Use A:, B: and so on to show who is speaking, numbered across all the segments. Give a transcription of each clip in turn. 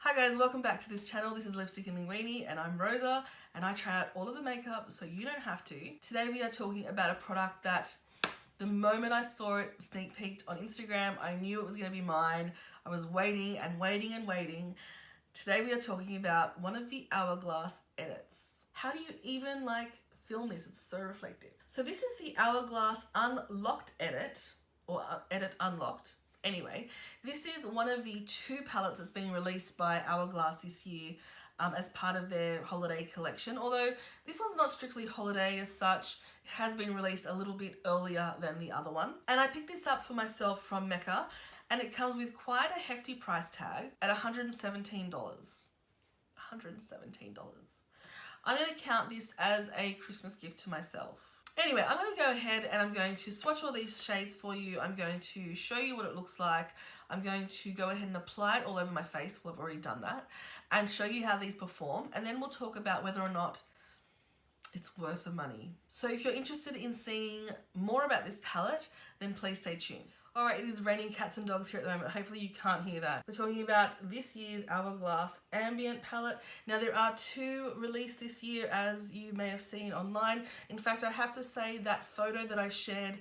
A: Hi guys, welcome back to this channel. This is Lipsticknlinguine and I'm Rosa and I try out all of the makeup so you don't have to. Today we are talking about a product that the moment I saw it sneak peeked on Instagram, I knew it was going to be mine. I was waiting and waiting and waiting. Today we are talking about one of the Hourglass edits. How do you even film this? It's so reflective. So this is the Hourglass Unlocked edit, or edit unlocked. Anyway, this is one of the two palettes that's being released by Hourglass this year as part of their holiday collection. Although this one's not strictly holiday as such, it has been released a little bit earlier than the other one. And I picked this up for myself from Mecca and it comes with quite a hefty price tag at $117. $117. I'm going to count this as a Christmas gift to myself. Anyway, I'm going to go ahead and I'm going to swatch all these shades for you. I'm going to show you what it looks like. I'm going to go ahead and apply it all over my face. Well, I've already done that. And show you how these perform. And then we'll talk about whether or not it's worth the money. So if you're interested in seeing more about this palette, then please stay tuned. Alright, it is raining cats and dogs here at the moment. Hopefully you can't hear that. We're talking about this year's Hourglass Ambient palette. Now there are two released this year, as you may have seen online. In fact, I have to say that photo that I shared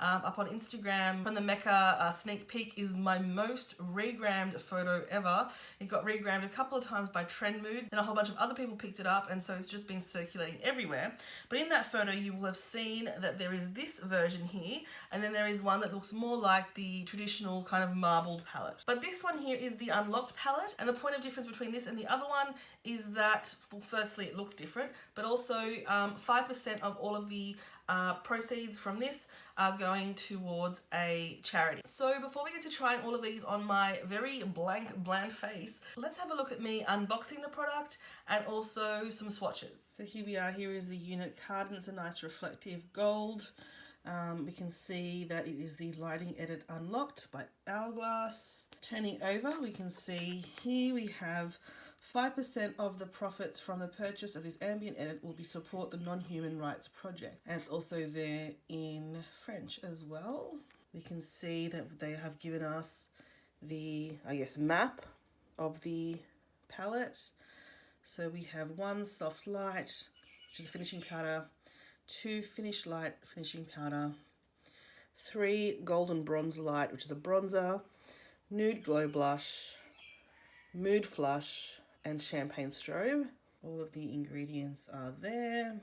A: up on Instagram from the Mecca sneak peek is my most regrammed photo ever. It got regrammed a couple of times by Trend Mood, and a whole bunch of other people picked it up, and so it's just been circulating everywhere. But in that photo you will have seen that there is this version here, and then there is one that looks more like the traditional kind of marbled palette. But this one here is the Unlocked palette, and the point of difference between this and the other one is that, well, firstly it looks different, but also 5% of all of the proceeds from this are going towards a charity. So before we get to trying all of these on my very bland face, let's have a look at me unboxing the product and also some swatches. So here we are, here is the unit card, and it's a nice reflective gold. We can see that it is the Lighting Edit Unlocked by Hourglass. Turning over, we can see here we have 5% of the profits from the purchase of this ambient edit will be support the Non-Human Rights Project. And it's also there in French as well. We can see that they have given us the, map of the palette. So we have 1 soft light, which is a finishing powder, 2 finish light finishing powder, 3 golden bronze light, which is a bronzer, nude glow blush, mood flush, and champagne strobe. All of the ingredients are there.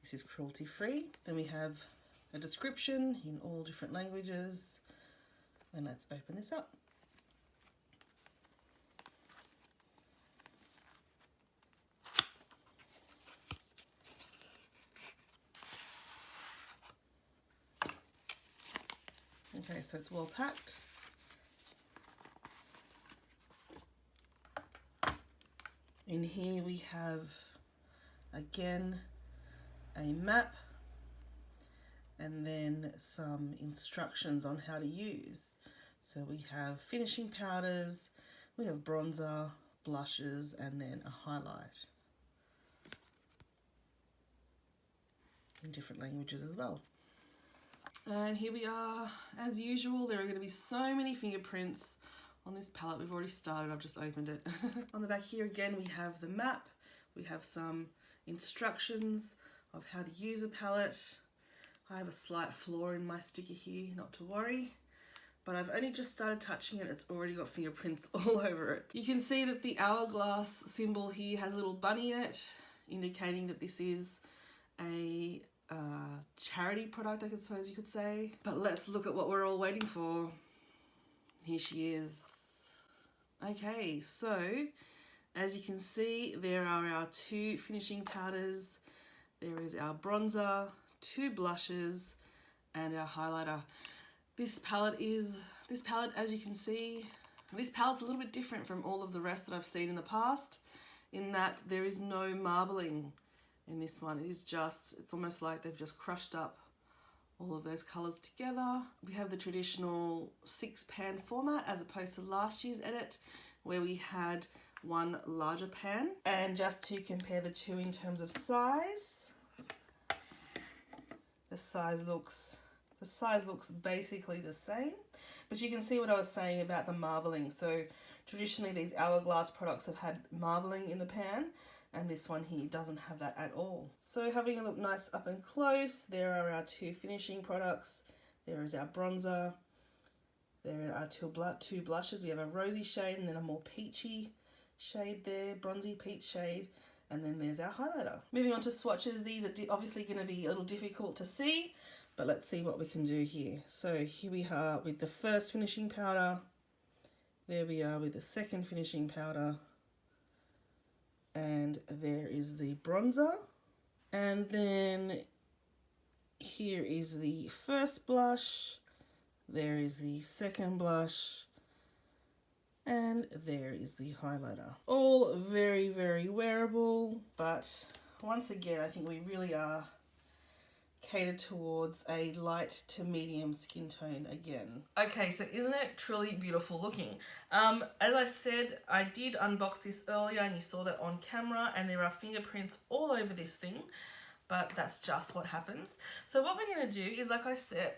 A: This is cruelty free. Then we have a description in all different languages. And let's open this up. Okay, so it's well packed. In here we have, again, a map and then some instructions on how to use. So we have finishing powders, we have bronzer, blushes, and then a highlight. In different languages as well. And here we are. As usual, there are going to be so many fingerprints on this palette. We've already started, I've just opened it. On the back here again we have the map, we have some instructions of how to use a palette. I have a slight flaw in my sticker here, not to worry, but I've only just started touching it, it's already got fingerprints all over it. You can see that the Hourglass symbol here has a little bunny in it, indicating that this is a charity product, I suppose you could say. But let's look at what we're all waiting for. Here she is. Okay, so as you can see, there are our 2 finishing powders, there is our bronzer, 2 blushes, and our highlighter. This palette, as you can see, this palette's a little bit different from all of the rest that I've seen in the past, in that there is no marbling in this one. It is just, it's almost like they've just crushed up all of those colours together. We have the traditional 6-pan format as opposed to last year's edit where we had 1 larger pan. And just to compare the two in terms of size, the size looks The size looks basically the same, but you can see what I was saying about the marbling. So traditionally these Hourglass products have had marbling in the pan, and this one here doesn't have that at all. So having a look nice up and close, there are our two finishing products. There is our bronzer. There are two blushes. We have a rosy shade and then a more peachy shade there, bronzy peach shade. And then there's our highlighter. Moving on to swatches, these are obviously going to be a little difficult to see, but let's see what we can do here. So here we are with the first finishing powder. There we are with the second finishing powder. And there is the bronzer. And then here is the first blush. There is the second blush. And there is the highlighter. All very, very wearable, but once again, I think we really are catered towards a light to medium skin tone again. Okay, so isn't it truly beautiful looking? As I said, I did unbox this earlier and you saw that on camera, and there are fingerprints all over this thing, but that's just what happens. So what we're gonna do is, like I said,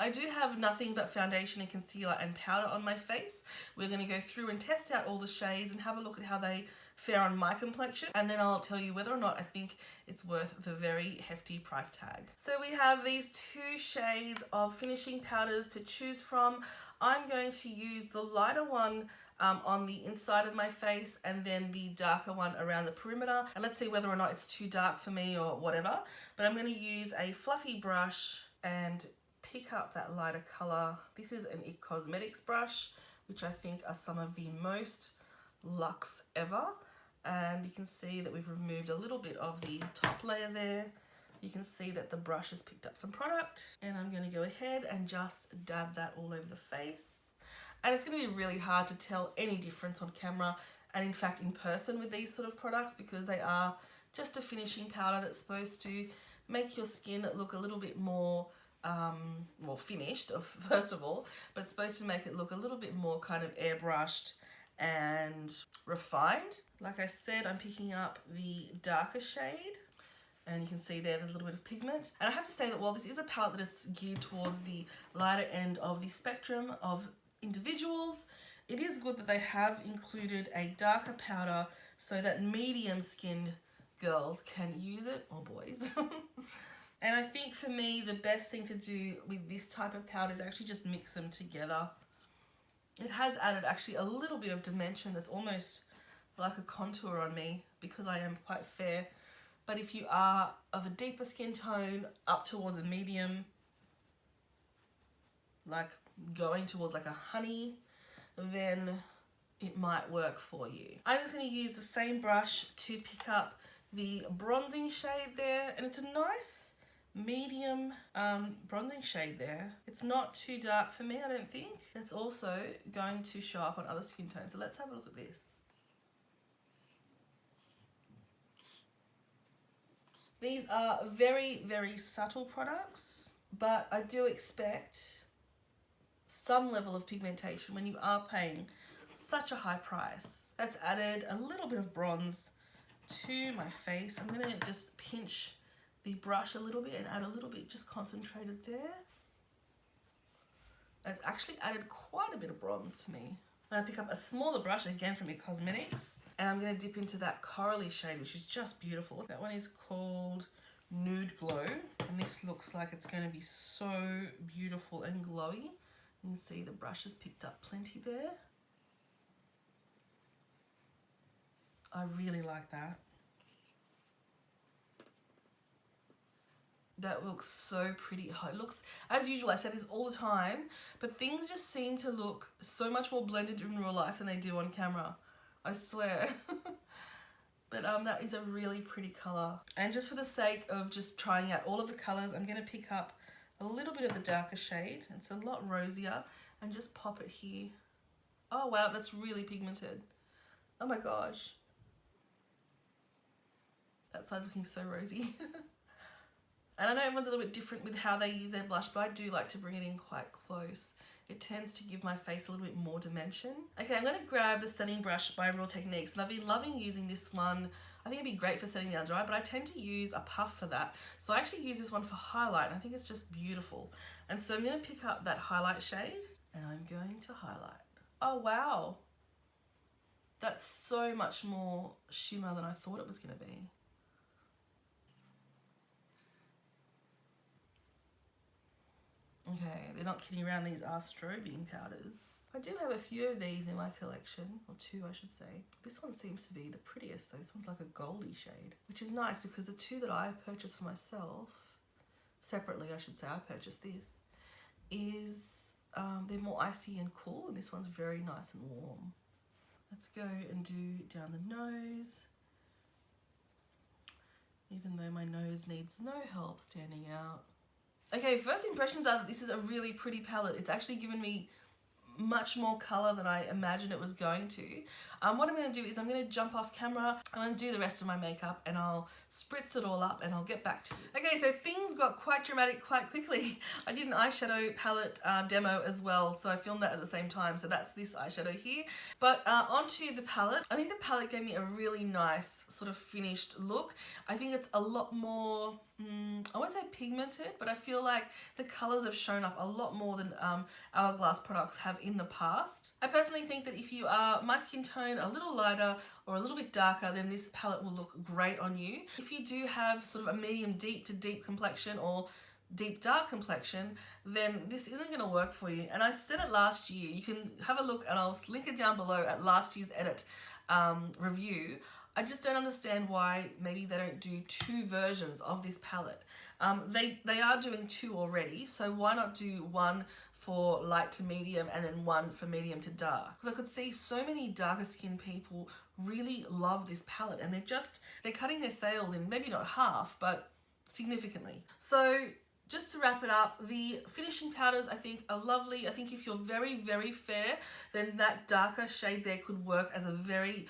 A: I do have nothing but foundation and concealer and powder on my face. We're going to go through and test out all the shades and have a look at how they fare on my complexion, and then I'll tell you whether or not I think it's worth the very hefty price tag. So we have these two shades of finishing powders to choose from. I'm going to use the lighter one on the inside of my face, and then the darker one around the perimeter. And let's see whether or not it's too dark for me or whatever. But I'm going to use a fluffy brush and pick up that lighter color. This is an IT Cosmetics brush, which I think are some of the most luxe ever. And you can see that we've removed a little bit of the top layer there. You can see that the brush has picked up some product, and I'm going to go ahead and just dab that all over the face. And it's going to be really hard to tell any difference on camera and in fact in person with these sort of products, because they are just a finishing powder that's supposed to make your skin look a little bit more well, finished first of all, but it's supposed to make it look a little bit more kind of airbrushed and refined. Like I said, I'm picking up the darker shade, and you can see there's a little bit of pigment. And I have to say that while this is a palette that is geared towards the lighter end of the spectrum of individuals, it is good that they have included a darker powder so that medium skinned girls can use it, or boys. And I think for me, the best thing to do with this type of powder is actually just mix them together. It has added actually a little bit of dimension that's almost like a contour on me, because I am quite fair. But if you are of a deeper skin tone up towards a medium, like going towards like a honey, then it might work for you. I'm just going to use the same brush to pick up the bronzing shade there, and it's a nice medium bronzing shade there. It's not too dark for me, I don't think. It's also going to show up on other skin tones. So let's have a look at this. These are very, very subtle products, but I do expect some level of pigmentation when you are paying such a high price. That's added a little bit of bronze to my face. I'm going to just pinch the brush a little bit and add a little bit just concentrated there. That's actually added quite a bit of bronze to me. I'm going to pick up a smaller brush, again from IT Cosmetics, and I'm going to dip into that corally shade, which is just beautiful. That one is called Nude Glow, and this looks like it's going to be so beautiful and glowy. You can see the brush has picked up plenty there. I really like that. That looks so pretty. It looks, as usual, I say this all the time, but things just seem to look so much more blended in real life than they do on camera. I swear. But that is a really pretty colour. And just for the sake of just trying out all of the colours, I'm going to pick up a little bit of the darker shade. It's a lot rosier, and just pop it here. Oh wow, that's really pigmented. Oh my gosh. That side's looking so rosy. And I know everyone's a little bit different with how they use their blush, but I do like to bring it in quite close. It tends to give my face a little bit more dimension. Okay, I'm going to grab the Stunning Brush by Real Techniques, and I've been loving using this one. I think it'd be great for setting down dry, but I tend to use a puff for that. So I actually use this one for highlight, and I think it's just beautiful. And so I'm going to pick up that highlight shade, and I'm going to highlight. Oh, wow. That's so much more shimmer than I thought it was going to be. Okay, they're not kidding around, these are strobing powders. I do have a few of these in my collection, or two I should say. This one seems to be the prettiest though. This one's like a goldy shade, which is nice because the two that I purchased for myself, separately I should say, I purchased this, is they're more icy and cool, and this one's very nice and warm. Let's go and do down the nose. Even though my nose needs no help standing out. Okay, first impressions are that this is a really pretty palette. It's actually given me much more colour than I imagined it was going to. What I'm going to do is I'm going to jump off camera, I'm going to do the rest of my makeup, and I'll spritz it all up and I'll get back to you. Okay, so things got quite dramatic quite quickly. I did an eyeshadow palette demo as well, so I filmed that at the same time. So that's this eyeshadow here. But onto the palette. I think the palette gave me a really nice sort of finished look. I think it's a lot more, I won't say pigmented, but I feel like the colours have shown up a lot more than Hourglass products have in the past. I personally think that if you are my skin tone, a little lighter or a little bit darker, then this palette will look great on you. If you do have sort of a medium deep to deep complexion or deep dark complexion, then this isn't going to work for you. And I said it last year, you can have a look and I'll link it down below at last year's edit review. I just don't understand why maybe they don't do two versions of this palette. They are doing two already, so why not do one for light to medium and then one for medium to dark? Because I could see so many darker skinned people really love this palette, and they're cutting their sales in maybe not half, but significantly. So just to wrap it up, the finishing powders I think are lovely. I think if you're very, very fair, then that darker shade there could work as a very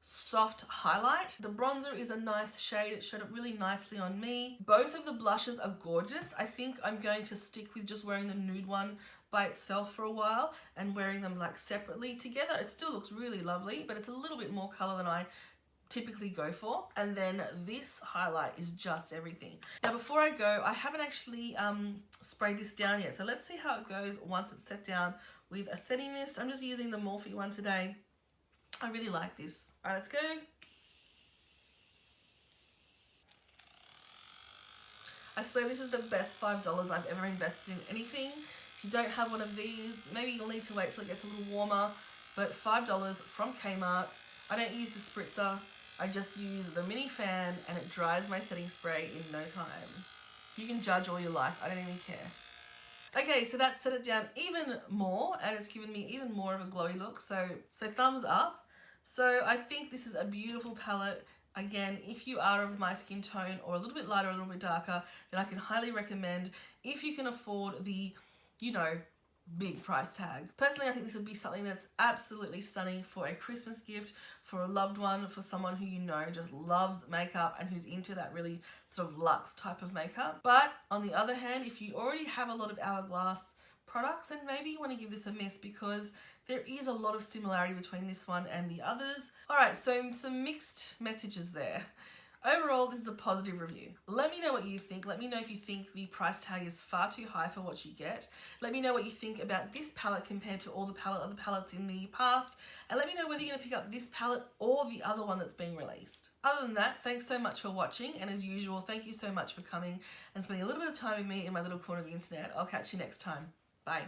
A: soft highlight. The bronzer is a nice shade. It showed up really nicely on me. Both of the blushes are gorgeous. I think I'm going to stick with just wearing the nude one by itself for a while and wearing them like separately. Together it still looks really lovely, but it's a little bit more color than I typically go for. And then this highlight is just everything. Now before I go, I haven't actually sprayed this down yet, so let's see how it goes once it's set down with a setting mist. I'm just using the Morphe one today. I really like this. All right, let's go. I swear this is the best $5 I've ever invested in anything. If you don't have one of these, maybe you'll need to wait till it gets a little warmer, but $5 from Kmart. I don't use the spritzer. I just use the mini fan and it dries my setting spray in no time. You can judge all you like, I don't even care. Okay, so that set it down even more and it's given me even more of a glowy look, so thumbs up. So I think this is a beautiful palette. Again, if you are of my skin tone or a little bit lighter, a little bit darker, then I can highly recommend if you can afford the, you know, big price tag. Personally, I think this would be something that's absolutely stunning for a Christmas gift, for a loved one, for someone who you know just loves makeup and who's into that really sort of luxe type of makeup. But on the other hand, if you already have a lot of Hourglass products, then maybe you want to give this a miss because there is a lot of similarity between this one and the others. All right, so some mixed messages there. Overall, this is a positive review. Let me know what you think. Let me know if you think the price tag is far too high for what you get. Let me know what you think about this palette compared to all the other palettes in the past. And let me know whether you're going to pick up this palette or the other one that's being released. Other than that, thanks so much for watching. And as usual, thank you so much for coming and spending a little bit of time with me in my little corner of the internet. I'll catch you next time. Bye.